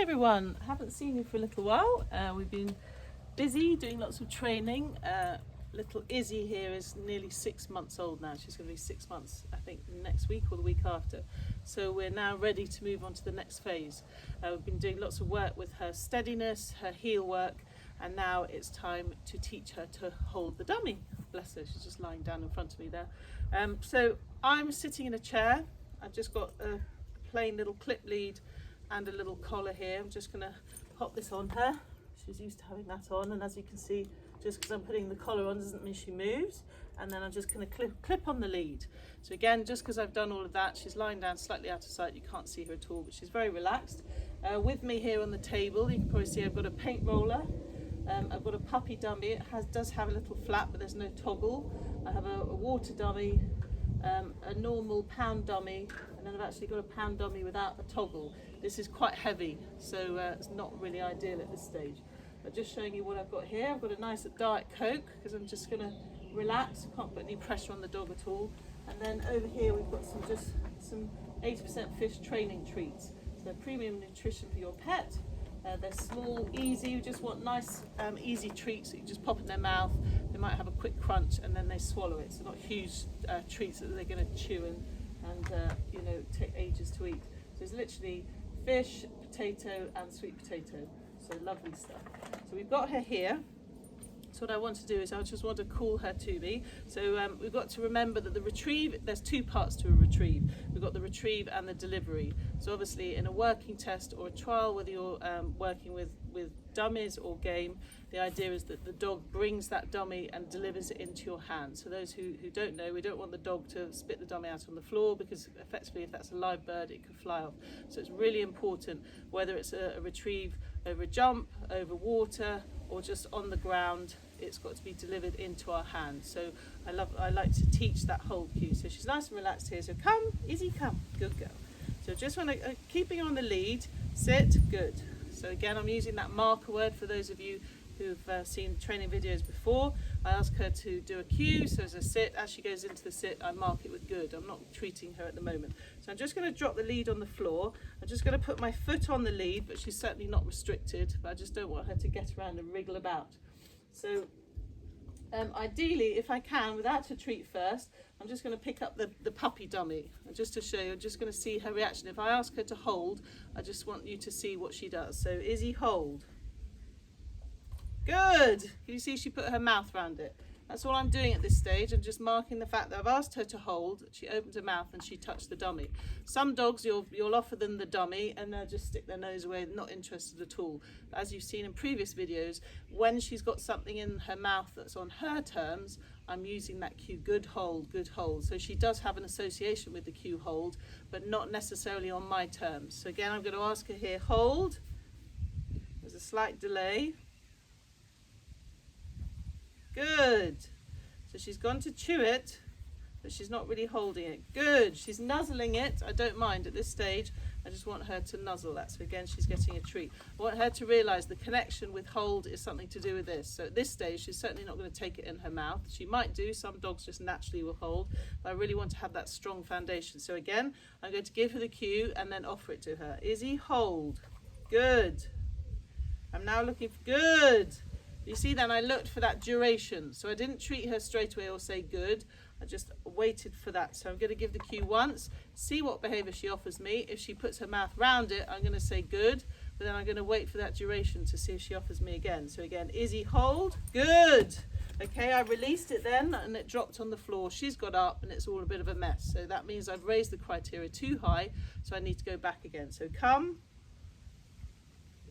Hi everyone, haven't seen you for a little while. We've been busy doing lots of training. Little Izzy here is nearly 6 months old now. She's going to be 6 months, I think, next week or the week after. So we're now ready to move on to the next phase. We've been doing lots of work with her steadiness, her heel work, and now it's time to teach her to hold the dummy. Bless her, she's just lying down in front of me there. So I'm sitting in a chair. I've just got a plain little clip lead and a little collar here. I'm just going to pop this on her. She's used to having that on, and as you can see, just because I'm putting the collar on doesn't mean she moves. And then I'm just going to clip on the lead. So again, just because I've done all of that, she's lying down slightly out of sight. You can't see her at all, but she's very relaxed. With me here on the table, you can probably see I've got a paint roller. I've got a puppy dummy. It does have a little flap, but there's no toggle. I have a water dummy, a normal pound dummy, and then I've actually got a pound dummy without a toggle. This is quite heavy, so it's not really ideal at this stage. But just showing you what I've got here. I've got a nice Diet Coke because I'm just going to relax. Can't put any pressure on the dog at all. And then over here we've got some 80% fish training treats. So premium nutrition for your pet. They're small, easy. You just want nice, easy treats that you just pop in their mouth. They might have a quick crunch and then they swallow it. So not huge treats that they're going to chew and take ages to eat. So it's literally fish, potato, and sweet potato. So lovely stuff. So we've got her here. So what I want to do is I just want to call her to me. So we've got to remember that the retrieve, there's two parts to a retrieve. We've got the retrieve and the delivery. So obviously in a working test or a trial, whether you're working with dummies or game, the idea is that the dog brings that dummy and delivers it into your hand. So those who don't know, we don't want the dog to spit the dummy out on the floor, because effectively if that's a live bird, it could fly off. So it's really important, whether it's a retrieve over a jump, over water, or just on the ground, it's got to be delivered into our hands. So I like to teach that hold cue. So she's nice and relaxed here. So come, Izzy, come, good girl. So just want to keeping her on the lead, sit, good. So again, I'm using that marker word for those of you who've seen training videos before. I ask her to do a cue, so as a sit, as she goes into the sit, I mark it with good. I'm not treating her at the moment. So I'm just going to drop the lead on the floor. I'm just going to put my foot on the lead, but she's certainly not restricted, but I just don't want her to get around and wriggle about. So ideally, if I can, without a treat first, I'm just going to pick up the puppy dummy. And just to show you, I'm just going to see her reaction. If I ask her to hold, I just want you to see what she does. So Izzy, hold. Good. Can you see she put her mouth around it? That's all I'm doing at this stage. I'm just marking the fact that I've asked her to hold. She opened her mouth and she touched the dummy. Some dogs, you'll offer them the dummy and they'll just stick their nose away, not interested at all. But as you've seen in previous videos, when she's got something in her mouth that's on her terms, I'm using that cue, good hold, good hold. So she does have an association with the cue hold, but not necessarily on my terms. So again, I'm going to ask her here, hold. There's a slight delay. Good. So she's gone to chew it, but she's not really holding it. Good. She's nuzzling it. I don't mind at this stage. I just want her to nuzzle that. So again, she's getting a treat. I want her to realise the connection with hold is something to do with this. So at this stage, she's certainly not going to take it in her mouth. She might do. Some dogs just naturally will hold. But I really want to have that strong foundation. So again, I'm going to give her the cue and then offer it to her. Izzy, hold. Good. I'm now looking for good. You see, then I looked for that duration. So I didn't treat her straight away or say good. I just waited for that. So I'm going to give the cue once, see what behaviour she offers me. If she puts her mouth round it, I'm going to say good. But then I'm going to wait for that duration to see if she offers me again. So again, Izzy, hold. Good. Okay, I released it then and it dropped on the floor. She's got up and it's all a bit of a mess. So that means I've raised the criteria too high. So I need to go back again. So come.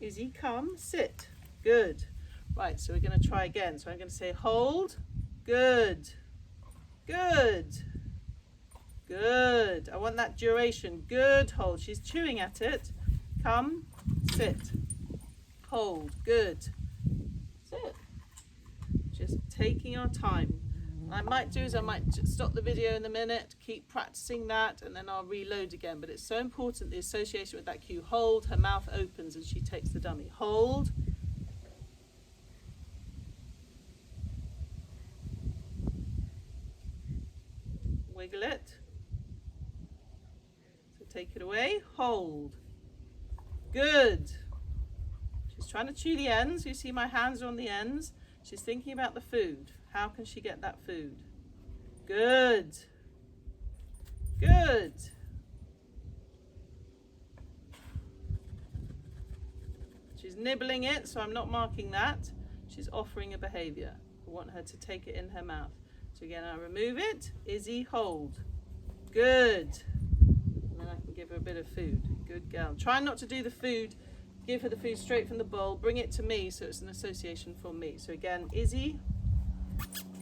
Izzy, come. Sit. Good. Right, so we're going to try again. So I'm going to say hold, good, good, good. I want that duration, good, hold. She's chewing at it. Come, sit, hold, good, sit. Just taking our time. What I might do is I might stop the video in a minute, keep practicing that, and then I'll reload again. But it's so important, the association with that cue, hold, her mouth opens and she takes the dummy. Hold. Wiggle it. So take it away. Hold. Good. trying to chew the ends. You see my hands are on the ends. She's thinking about the food. How can she get that food? Good. Good. She's nibbling it, so I'm not marking that. She's offering a behavior. I want her to take it in her mouth. So again, I remove it. Izzy, hold. Good. And then I can give her a bit of food. Good girl. Try not to do the food. Give her the food straight from the bowl. Bring it to me so it's an association for me. So again, Izzy,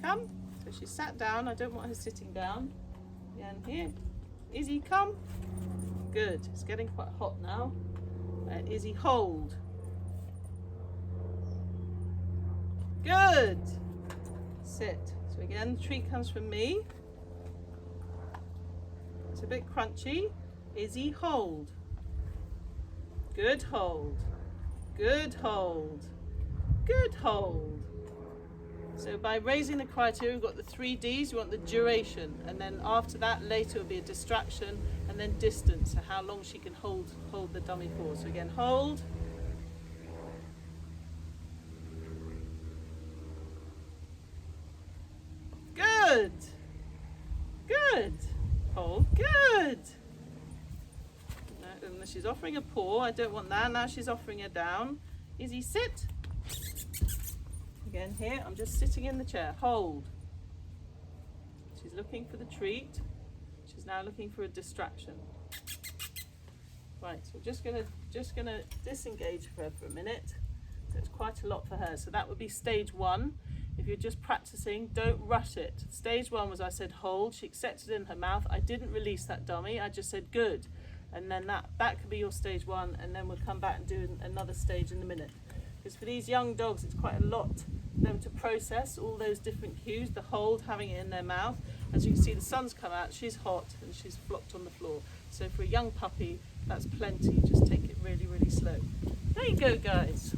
come. So she sat down. I don't want her sitting down. Again, here. Izzy, come. Good. It's getting quite hot now. Izzy, hold. Good. Sit. So again, the treat comes from me. It's a bit crunchy. Izzy, hold. Good hold. Good hold. Good hold. So by raising the criteria, we've got the 3 Ds. We want the duration, and then after that, later will be a distraction, and then distance, so how long she can hold the dummy for. So again, hold. Good. Good. Hold. Good. And she's offering a paw. I don't want that. Now she's offering her down. Izzy, sit. Again here, I'm just sitting in the chair. Hold. She's looking for the treat. She's now looking for a distraction. Right, so we're just gonna disengage her for a minute. So it's quite a lot for her. So that would be stage 1. If you're just practicing, don't rush it. Stage 1 was I said hold. She accepted it in her mouth. I didn't release that dummy. I just said good. And then that could be your stage 1, and then we'll come back and do another stage in a minute. Because for these young dogs, it's quite a lot for them to process, all those different cues, the hold, having it in their mouth. As you can see, the sun's come out, she's hot, and she's flopped on the floor. So for a young puppy, that's plenty. Just take it really, really slow. There you go, guys.